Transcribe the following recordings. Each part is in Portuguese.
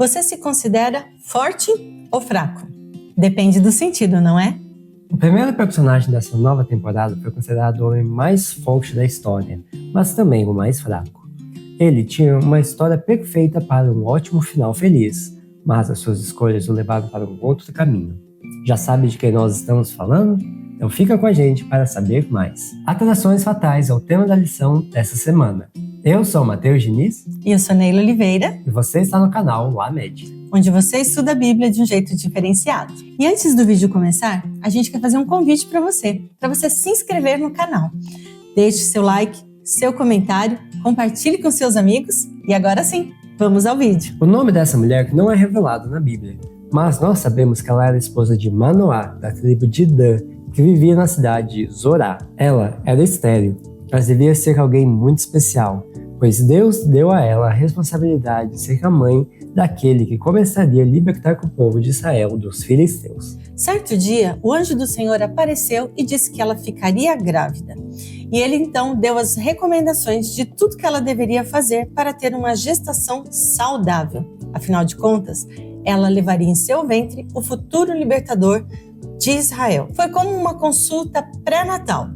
Você se considera forte ou fraco? Depende do sentido, não é? O primeiro personagem dessa nova temporada foi considerado o homem mais forte da história, mas também o mais fraco. Ele tinha uma história perfeita para um ótimo final feliz, mas as suas escolhas o levaram para um outro caminho. Já sabe de quem nós estamos falando? Então fica com a gente para saber mais. Atrações fatais é o tema da lição dessa semana. Eu sou o Matheus Diniz. E eu sou Neila Oliveira. E você está no canal LaMed, onde você estuda a Bíblia de um jeito diferenciado. E antes do vídeo começar, a gente quer fazer um convite para você se inscrever no canal. Deixe seu like, seu comentário, compartilhe com seus amigos e agora sim, vamos ao vídeo. O nome dessa mulher não é revelado na Bíblia, mas nós sabemos que ela era esposa de Manoá, da tribo de Dan, que vivia na cidade de Zorá. Ela era estéril, mas devia ser alguém muito especial, pois Deus deu a ela a responsabilidade de ser a mãe daquele que começaria a libertar o povo de Israel dos filisteus. Certo dia, o anjo do Senhor apareceu e disse que ela ficaria grávida. E ele então deu as recomendações de tudo que ela deveria fazer para ter uma gestação saudável. Afinal de contas, ela levaria em seu ventre o futuro libertador de Israel. Foi como uma consulta pré-natal.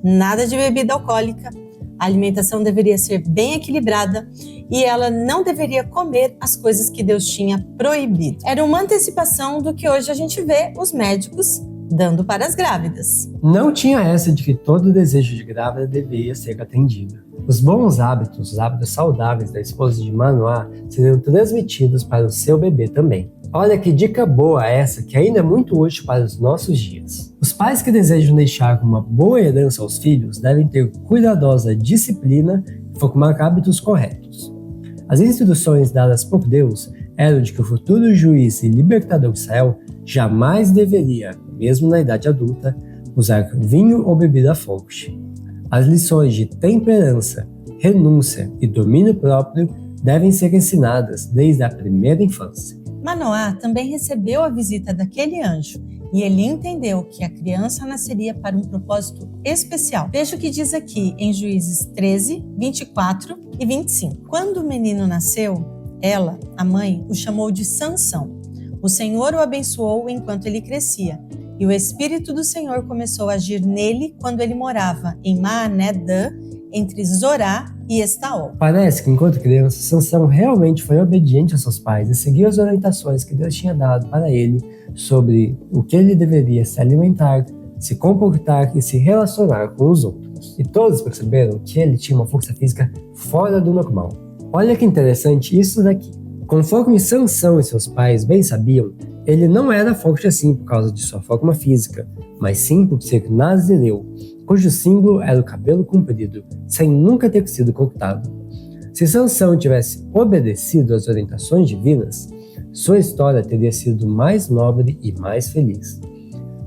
Nada de bebida alcoólica, a alimentação deveria ser bem equilibrada e ela não deveria comer as coisas que Deus tinha proibido. Era uma antecipação do que hoje a gente vê os médicos dando para as grávidas. Não tinha essa de que todo desejo de grávida deveria ser atendido. Os bons hábitos, os hábitos saudáveis da esposa de Manoá seriam transmitidos para o seu bebê também. Olha que dica boa essa, que ainda é muito útil para os nossos dias. Os pais que desejam deixar uma boa herança aos filhos devem ter cuidadosa disciplina e formar hábitos corretos. As instruções dadas por Deus eram de que o futuro juiz e libertador de Israel jamais deveria, mesmo na idade adulta, usar vinho ou bebida forte. As lições de temperança, renúncia e domínio próprio devem ser ensinadas desde a primeira infância. Manoá também recebeu a visita daquele anjo e ele entendeu que a criança nasceria para um propósito especial. Veja o que diz aqui em Juízes 13, 24 e 25. Quando o menino nasceu, ela, a mãe, o chamou de Sansão. O Senhor o abençoou enquanto ele crescia, e o Espírito do Senhor começou a agir nele quando ele morava em Maané-Dan, entre Zorá e Estaol. Parece que enquanto criança, Sansão realmente foi obediente a seus pais e seguiu as orientações que Deus tinha dado para ele sobre o que ele deveria se alimentar, se comportar e se relacionar com os outros. E todos perceberam que ele tinha uma força física fora do normal. Olha que interessante isso daqui. Conforme Sansão e seus pais bem sabiam, ele não era forte assim por causa de sua forma física, mas sim por ser nazireu, cujo símbolo era o cabelo comprido, sem nunca ter sido cortado. Se Sansão tivesse obedecido às orientações divinas, sua história teria sido mais nobre e mais feliz.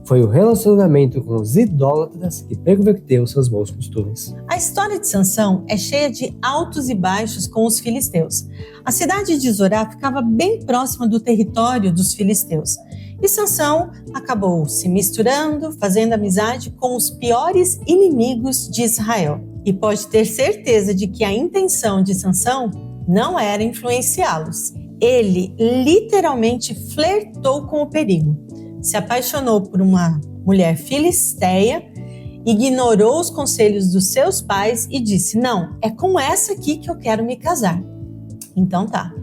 Foi o relacionamento com os idólatras que perverteu seus bons costumes. A história de Sansão é cheia de altos e baixos com os filisteus. A cidade de Zorá ficava bem próxima do território dos filisteus. E Sansão acabou se misturando, fazendo amizade com os piores inimigos de Israel. E pode ter certeza de que a intenção de Sansão não era influenciá-los. Ele literalmente flertou com o perigo. Se apaixonou por uma mulher filisteia, ignorou os conselhos dos seus pais e disse: não, é com essa aqui que eu quero me casar. Então tá.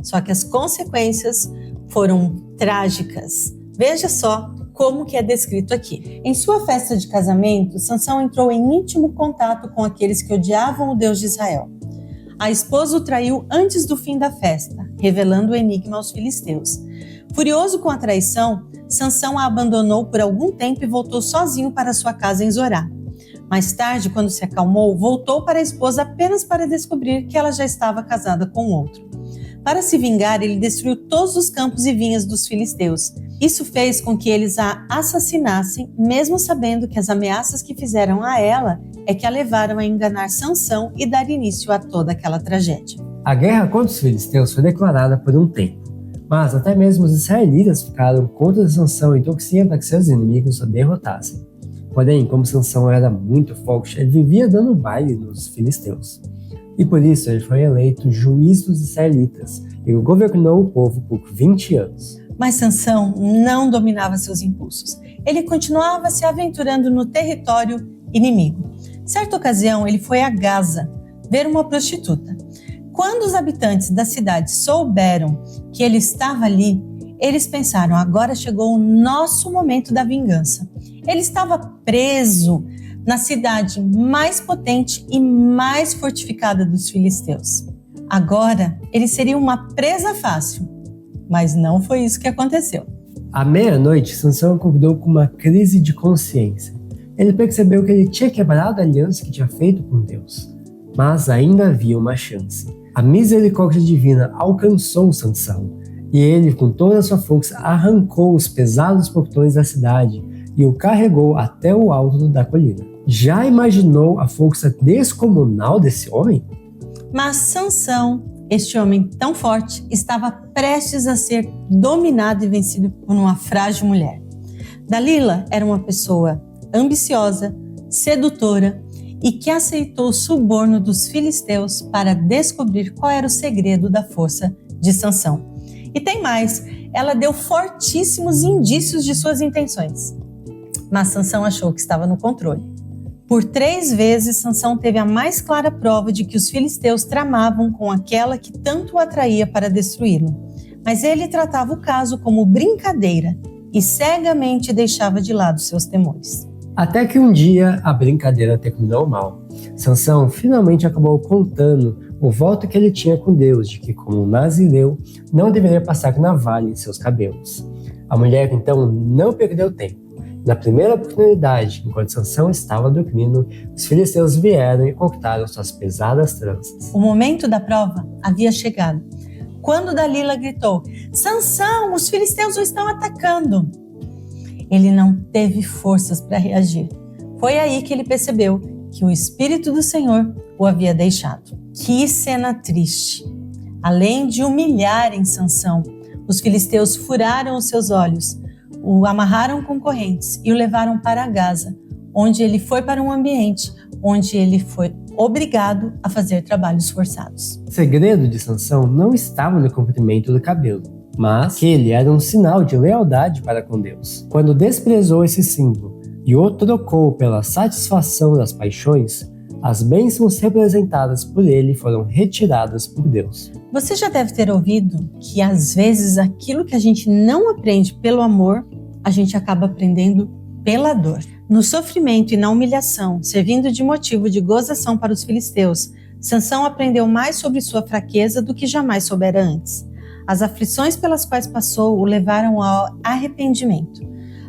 Só que as consequências foram trágicas. Veja só como que é descrito aqui. Em sua festa de casamento, Sansão entrou em íntimo contato com aqueles que odiavam o Deus de Israel. A esposa o traiu antes do fim da festa, revelando o enigma aos filisteus. Furioso com a traição, Sansão a abandonou por algum tempo e voltou sozinho para sua casa em Zorá. Mais tarde, quando se acalmou, voltou para a esposa apenas para descobrir que ela já estava casada com outro. Para se vingar, ele destruiu todos os campos e vinhas dos filisteus. Isso fez com que eles a assassinassem, mesmo sabendo que as ameaças que fizeram a ela é que a levaram a enganar Sansão e dar início a toda aquela tragédia. A guerra contra os filisteus foi declarada por um tempo, mas até mesmo os israelitas ficaram contra Sansão e torciam para que seus inimigos o derrotassem. Porém, como Sansão era muito forte, ele vivia dando baile nos filisteus. E por isso ele foi eleito juiz dos israelitas e governou o povo por 20 anos. Mas Sansão não dominava seus impulsos. Ele continuava se aventurando no território inimigo. Certa ocasião, ele foi a Gaza ver uma prostituta. Quando os habitantes da cidade souberam que ele estava ali, eles pensaram: agora chegou o nosso momento da vingança. Ele estava preso na cidade mais potente e mais fortificada dos filisteus. Agora, ele seria uma presa fácil, mas não foi isso que aconteceu. À meia-noite, Sansão acordou com uma crise de consciência. Ele percebeu que ele tinha quebrado a aliança que tinha feito com Deus, mas ainda havia uma chance. A misericórdia divina alcançou Sansão, e ele, com toda a sua força, arrancou os pesados portões da cidade e o carregou até o alto da colina. Já imaginou a força descomunal desse homem? Mas Sansão, este homem tão forte, estava prestes a ser dominado e vencido por uma frágil mulher. Dalila era uma pessoa ambiciosa, sedutora e que aceitou o suborno dos filisteus para descobrir qual era o segredo da força de Sansão. E tem mais, ela deu fortíssimos indícios de suas intenções. Mas Sansão achou que estava no controle. Por 3 vezes, Sansão teve a mais clara prova de que os filisteus tramavam com aquela que tanto o atraía para destruí-lo. Mas ele tratava o caso como brincadeira e cegamente deixava de lado seus temores. Até que um dia a brincadeira terminou mal. Sansão finalmente acabou contando o voto que ele tinha com Deus de que, como nazireu, não deveria passar navalha em seus cabelos. A mulher então não perdeu tempo. Na primeira oportunidade, enquanto Sansão estava dormindo, os filisteus vieram e cortaram suas pesadas tranças. O momento da prova havia chegado. Quando Dalila gritou: Sansão, os filisteus o estão atacando! Ele não teve forças para reagir. Foi aí que ele percebeu que o Espírito do Senhor o havia deixado. Que cena triste! Além de humilharem Sansão, os filisteus furaram os seus olhos, o amarraram com correntes e o levaram para Gaza, onde ele foi para um ambiente onde ele foi obrigado a fazer trabalhos forçados. O segredo de Sansão não estava no comprimento do cabelo, mas que ele era um sinal de lealdade para com Deus. Quando desprezou esse símbolo e o trocou pela satisfação das paixões, as bênçãos representadas por ele foram retiradas por Deus. Você já deve ter ouvido que às vezes aquilo que a gente não aprende pelo amor, a gente acaba aprendendo pela dor. No sofrimento e na humilhação, servindo de motivo de gozação para os filisteus, Sansão aprendeu mais sobre sua fraqueza do que jamais soubera antes. As aflições pelas quais passou o levaram ao arrependimento.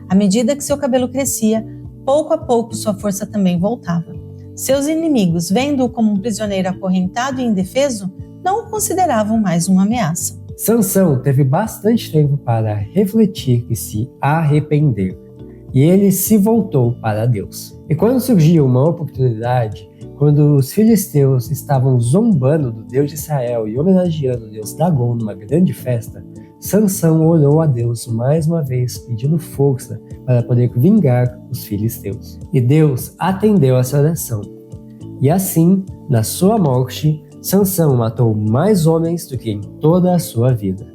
À medida que seu cabelo crescia, pouco a pouco sua força também voltava. Seus inimigos, vendo-o como um prisioneiro acorrentado e indefeso, não o consideravam mais uma ameaça. Sansão teve bastante tempo para refletir e se arrepender, e ele se voltou para Deus. E quando surgiu uma oportunidade, quando os filisteus estavam zombando do Deus de Israel e homenageando o Deus Dagon numa grande festa, Sansão orou a Deus mais uma vez, pedindo força para poder vingar os filisteus. E Deus atendeu essa oração. E assim, na sua morte, Sansão matou mais homens do que em toda a sua vida.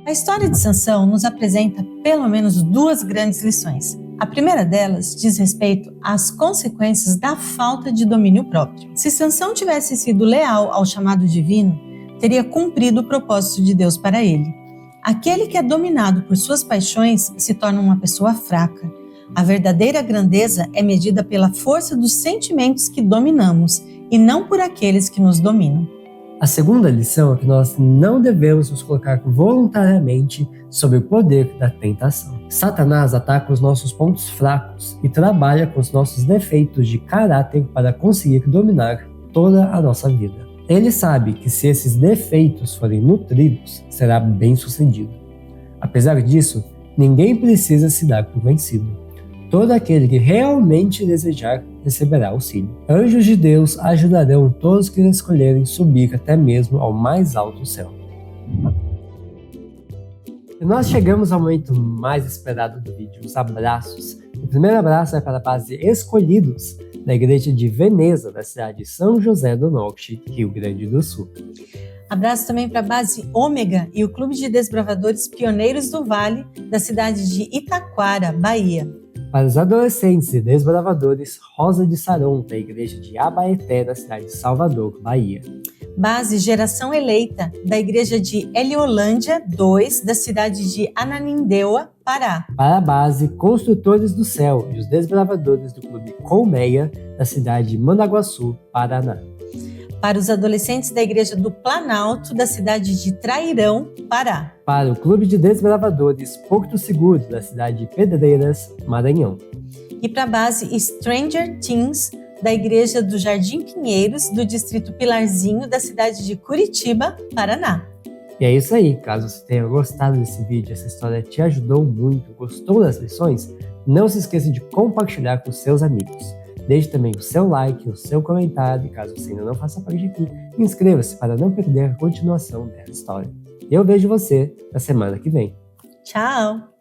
A história de Sansão nos apresenta pelo menos 2 grandes lições. A primeira delas diz respeito às consequências da falta de domínio próprio. Se Sansão tivesse sido leal ao chamado divino, teria cumprido o propósito de Deus para ele. Aquele que é dominado por suas paixões se torna uma pessoa fraca. A verdadeira grandeza é medida pela força dos sentimentos que dominamos e não por aqueles que nos dominam. A segunda lição é que nós não devemos nos colocar voluntariamente sob o poder da tentação. Satanás ataca os nossos pontos fracos e trabalha com os nossos defeitos de caráter para conseguir dominar toda a nossa vida. Ele sabe que se esses defeitos forem nutridos, será bem-sucedido. Apesar disso, ninguém precisa se dar por vencido. Todo aquele que realmente desejar receberá auxílio. Anjos de Deus ajudarão todos que escolherem subir até mesmo ao mais alto céu. E nós chegamos ao momento mais esperado do vídeo, os abraços. O primeiro abraço é para a base Escolhidos, da igreja de Veneza, da cidade de São José do Norte, Rio Grande do Sul. Abraço também para a Base Ômega e o Clube de Desbravadores Pioneiros do Vale, da cidade de Itaquara, Bahia. Para os adolescentes e desbravadores, Rosa de Saron, da Igreja de Abaeté, da cidade de Salvador, Bahia. Base Geração Eleita, da Igreja de Heliolândia 2, da cidade de Ananindeua, Pará. Para a base Construtores do Céu e os desbravadores do Clube Colmeia, da cidade de Mandaguaçu, Paraná. Para os adolescentes da Igreja do Planalto, da cidade de Trairão, Pará. Para o Clube de Desbravadores Porto Seguro, da cidade de Pedreiras, Maranhão. E para a base Stranger Things, da Igreja do Jardim Pinheiros, do Distrito Pilarzinho, da cidade de Curitiba, Paraná. E é isso aí, caso você tenha gostado desse vídeo, essa história te ajudou muito, gostou das lições, não se esqueça de compartilhar com seus amigos. Deixe também o seu like, o seu comentário, e caso você ainda não faça parte aqui, inscreva-se para não perder a continuação dessa história. Eu vejo você na semana que vem. Tchau!